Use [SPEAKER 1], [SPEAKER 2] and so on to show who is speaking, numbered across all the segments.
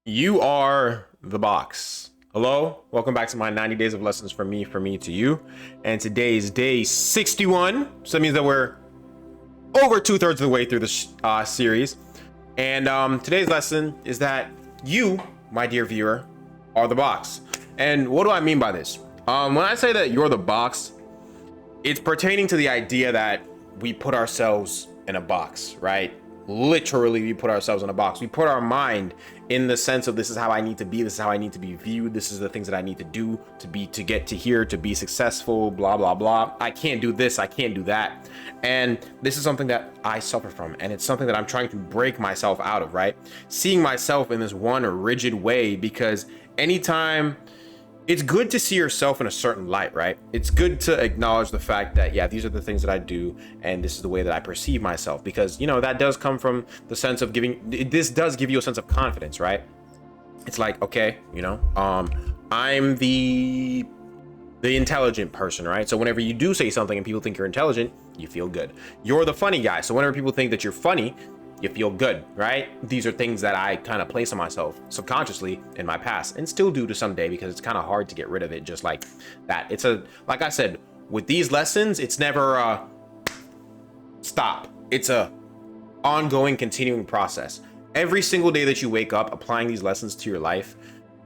[SPEAKER 1] You are the box. Hello, welcome back to my 90 days of lessons from me to you. And today is day 61. So that means that we're over 2/3 of the way through the series. And today's lesson is that you, my dear viewer, are the box. And what do I mean by this? When I say that you're the box, it's pertaining to the idea that we put ourselves in a box, right? Literally, we put ourselves in a box. We put our mind in the sense of this is how I need to be, this is how I need to be viewed, this is the things that I need to do to get to here, to be successful, blah blah blah. I can't do this, I can't do that. And this is something that I suffer from, and it's something that I'm trying to break myself out of, right? Seeing myself in this one rigid way, because anytime it's good to see yourself in a certain light, right? It's good to acknowledge the fact that, yeah, these are the things that I do, and this is the way that I perceive myself, because, you know, that does come from the sense of this does give you a sense of confidence, right? It's like, okay, you know, I'm the intelligent person, right? So whenever you do say something and people think you're intelligent, you feel good. You're the funny guy. So whenever people think that you're funny, you feel good, right? These are things that I kind of place on myself subconsciously in my past and still do to some day, because it's kind of hard to get rid of it just like that. Like I said, with these lessons, it's never stop. It's a ongoing, continuing process. Every single day that you wake up applying these lessons to your life,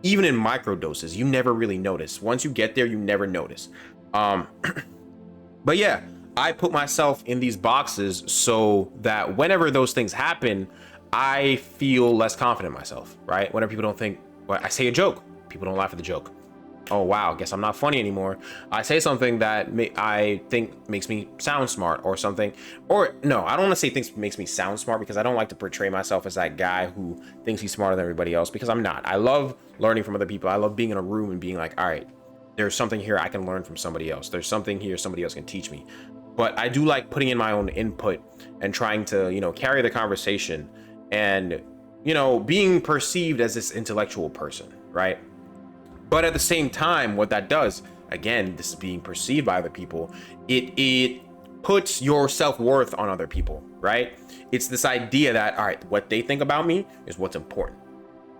[SPEAKER 1] even in micro doses, you never really notice. Once you get there, you never notice. But yeah, I put myself in these boxes so that whenever those things happen, I feel less confident in myself, right? Whenever people don't think, well, I say a joke, people don't laugh at the joke. Oh, wow, guess I'm not funny anymore. I say something that I think makes me sound smart or something. Or no, I don't want to say things makes me sound smart, because I don't like to portray myself as that guy who thinks he's smarter than everybody else, because I'm not. I love learning from other people. I love being in a room and being like, all right, there's something here I can learn from somebody else. There's something here somebody else can teach me. But I do like putting in my own input and trying to, you know, carry the conversation and, you know, being perceived as this intellectual person, right? But at the same time, what that does, again, this is being perceived by other people, it puts your self-worth on other people, right? It's this idea that, all right, what they think about me is what's important.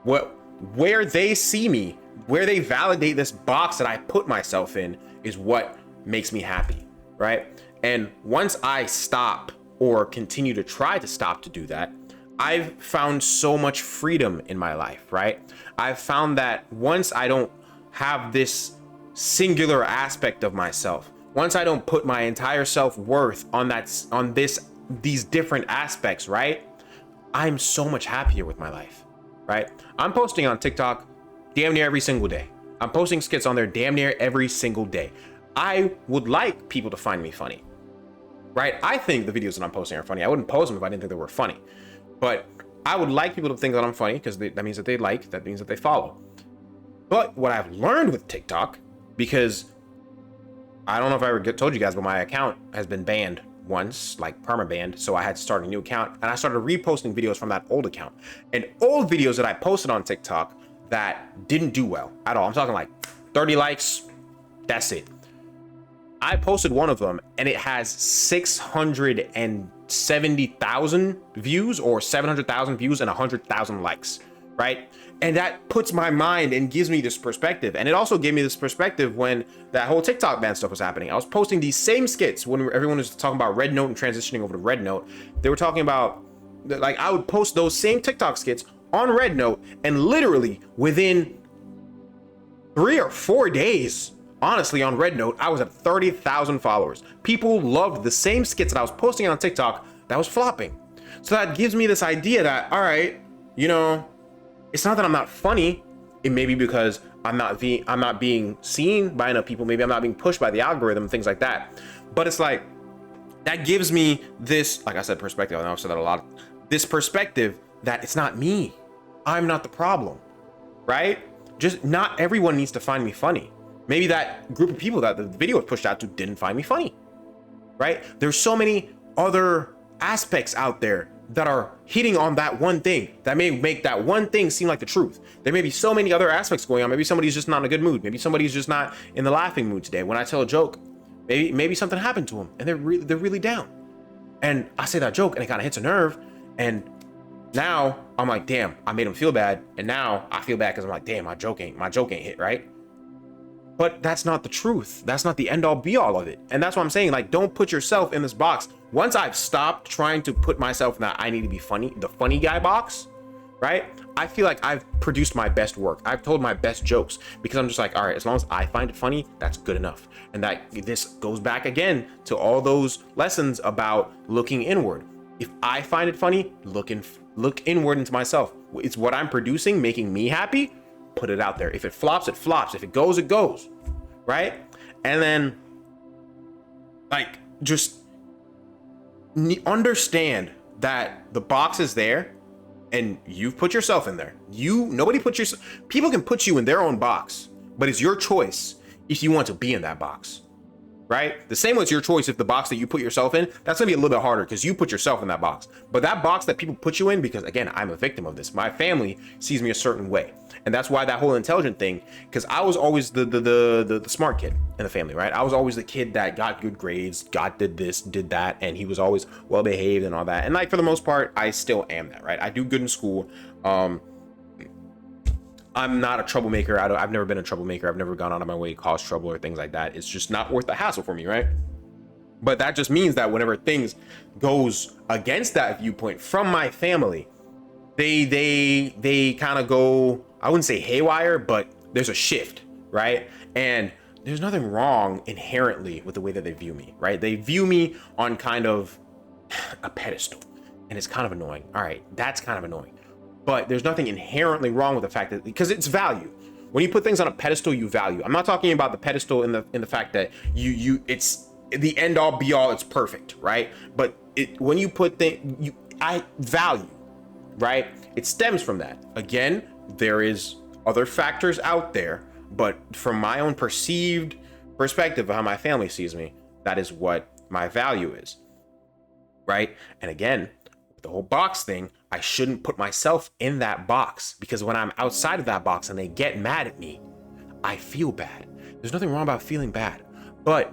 [SPEAKER 1] Where they see me, where they validate this box that I put myself in is what makes me happy, right? And once I stop or continue to try to stop to do that, I've found so much freedom in my life, right? I've found that once I don't have this singular aspect of myself, once I don't put my entire self-worth on these different aspects, right? I'm so much happier with my life, right? I'm posting on TikTok damn near every single day. I'm posting skits on there damn near every single day. I would like people to find me funny, right? I think the videos that I'm posting are funny. I wouldn't post them if I didn't think they were funny. But I would like people to think that I'm funny, because that means that they like, that means that they follow. But what I've learned with TikTok, because I don't know if I ever told you guys, but my account has been banned once, like perma-banned. So I had to start a new account, and I started reposting videos from that old account. And old videos that I posted on TikTok that didn't do well at all. I'm talking like 30 likes, that's it. I posted one of them and it has 670,000 views or 700,000 views and 100,000 likes, right? And that puts my mind and gives me this perspective. And it also gave me this perspective when that whole TikTok ban stuff was happening. I was posting these same skits when everyone was talking about Red Note and transitioning over to Red Note. They were talking about, like, I would post those same TikTok skits on Red Note, and literally within 3 or 4 days, honestly, on Red Note, I was at 30,000 followers. People loved the same skits that I was posting on TikTok that was flopping. So that gives me this idea that, all right, you know, it's not that I'm not funny. It may be because I'm not being seen by enough people. Maybe I'm not being pushed by the algorithm, things like that. But it's like, that gives me this, like I said, perspective. I know I've said that a lot. This perspective that it's not me. I'm not the problem, right? Just not everyone needs to find me funny. Maybe that group of people that the video was pushed out to didn't find me funny, right? There's so many other aspects out there that are hitting on that one thing that may make that one thing seem like the truth. There may be so many other aspects going on. Maybe somebody's just not in a good mood. Maybe somebody's just not in the laughing mood today. When I tell a joke, maybe something happened to them and they're really down. And I say that joke and it kind of hits a nerve, and Now I'm like, damn, I made him feel bad. And now I feel bad because I'm like, damn, my joke ain't hit, right? But that's not the truth. That's not the end all be all of it. And that's what I'm saying. Like, don't put yourself in this box. Once I've stopped trying to put myself in that I need to be funny, the funny guy box, right? I feel like I've produced my best work. I've told my best jokes because I'm just like, all right, as long as I find it funny, that's good enough. And that this goes back again to all those lessons about looking inward. If I find it funny, look inward into myself. It's what I'm producing, making me happy. Put it out there. If it flops, it flops. If it goes, it goes, right? And then, like, just understand that the box is there, and you've put yourself in there. Nobody put yourself. People can put you in their own box, but it's your choice if you want to be in that box, right? The same way it's your choice if the box that you put yourself in, that's gonna be a little bit harder because you put yourself in that box. But that box that people put you in, because again, I'm a victim of this. My family sees me a certain way. And that's why that whole intelligent thing, because I was always the smart kid in the family, right? I was always the kid that got good grades, did this, did that, and he was always well behaved and all that. And like for the most part, I still am that, right? I do good in school. I'm not a troublemaker. I've never been a troublemaker. I've never gone out of my way to cause trouble or things like that. It's just not worth the hassle for me, right? But that just means that whenever things goes against that viewpoint from my family, they kind of go, I wouldn't say haywire, but there's a shift, right? And there's nothing wrong inherently with the way that they view me, right? They view me on kind of a pedestal, and it's kind of annoying. All right, that's kind of annoying. But there's nothing inherently wrong with the fact that, because it's value. When you put things on a pedestal, you value. I'm not talking about the pedestal in the fact that it's the end all be all, it's perfect, right? But when you put I value, right? It stems from that. Again, there is other factors out there, but from my own perceived perspective of how my family sees me, that is what my value is, right? And again, the whole box thing, I shouldn't put myself in that box, because when I'm outside of that box and they get mad at me, I feel bad. There's nothing wrong about feeling bad, but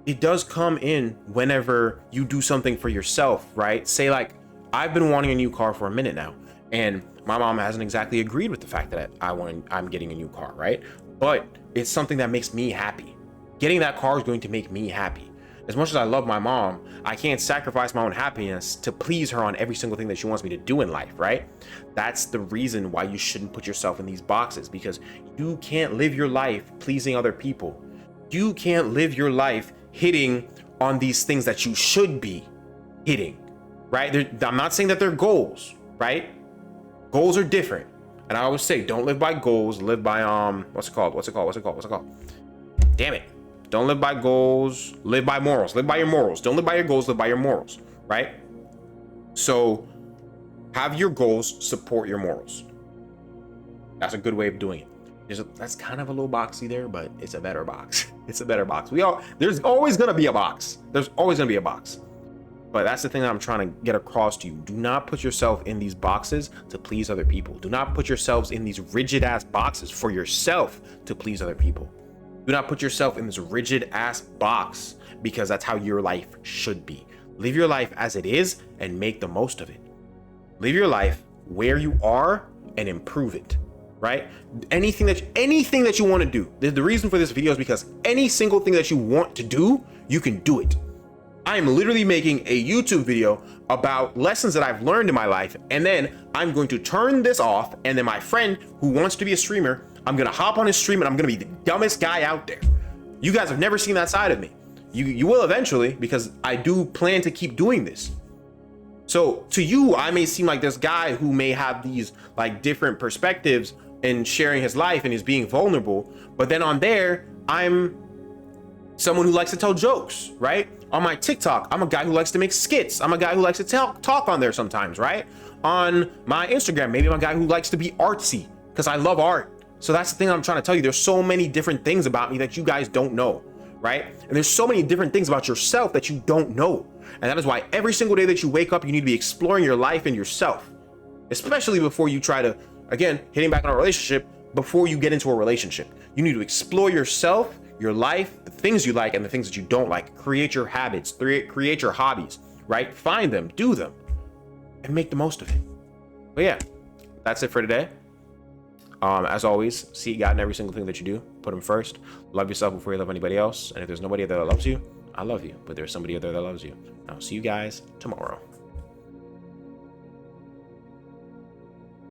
[SPEAKER 1] it does come in whenever you do something for yourself, right? Say like, I've been wanting a new car for a minute now, and my mom hasn't exactly agreed with the fact that I'm getting a new car, right? But it's something that makes me happy. Getting that car is going to make me happy. As much as I love my mom, I can't sacrifice my own happiness to please her on every single thing that she wants me to do in life, right? That's the reason why you shouldn't put yourself in these boxes, because you can't live your life pleasing other people. You can't live your life hitting on these things that you should be hitting, right? I'm not saying that they're goals, right? Goals are different. And I always say, don't live by goals, live by, what's it called? Damn it. Don't live by goals, live by morals. Live by your morals. Don't live by your goals, live by your morals, right? So have your goals support your morals. That's a good way of doing it. That's kind of a little boxy there, but it's a better box. It's a better box. There's always gonna be a box. There's always gonna be a box. But that's the thing that I'm trying to get across to you. Do not put yourself in these boxes to please other people. Do not put yourselves in these rigid ass boxes for yourself to please other people. Do not put yourself in this rigid ass box because that's how your life should be. Live your life as it is and make the most of it. Live your life where you are and improve it, right? Anything that you want to do. The reason for this video is because any single thing that you want to do, you can do it. I am literally making a YouTube video about lessons that I've learned in my life, and then I'm going to turn this off, and then my friend who wants to be a streamer, I'm gonna hop on his stream and I'm gonna be the dumbest guy out there. You guys have never seen that side of me. You will eventually, because I do plan to keep doing this. So to you, I may seem like this guy who may have these like different perspectives in sharing his life and is being vulnerable, but then on there, I'm someone who likes to tell jokes, right? On my TikTok, I'm a guy who likes to make skits. I'm a guy who likes to talk on there sometimes, right? On my Instagram, maybe I'm a guy who likes to be artsy because I love art. So that's the thing I'm trying to tell you. There's so many different things about me that you guys don't know, right? And there's so many different things about yourself that you don't know. And that is why every single day that you wake up, you need to be exploring your life and yourself, especially before you try to, again, hitting back on a relationship, before you get into a relationship. You need to explore yourself, your life, the things you like and the things that you don't like. Create your habits, create your hobbies, right? Find them, do them, and make the most of it. But yeah, that's it for today. As always, see God in every single thing that you do. Put him first. Love yourself before you love anybody else. And if there's nobody there that loves you, I love you. But there's somebody there that loves you. I'll see you guys tomorrow.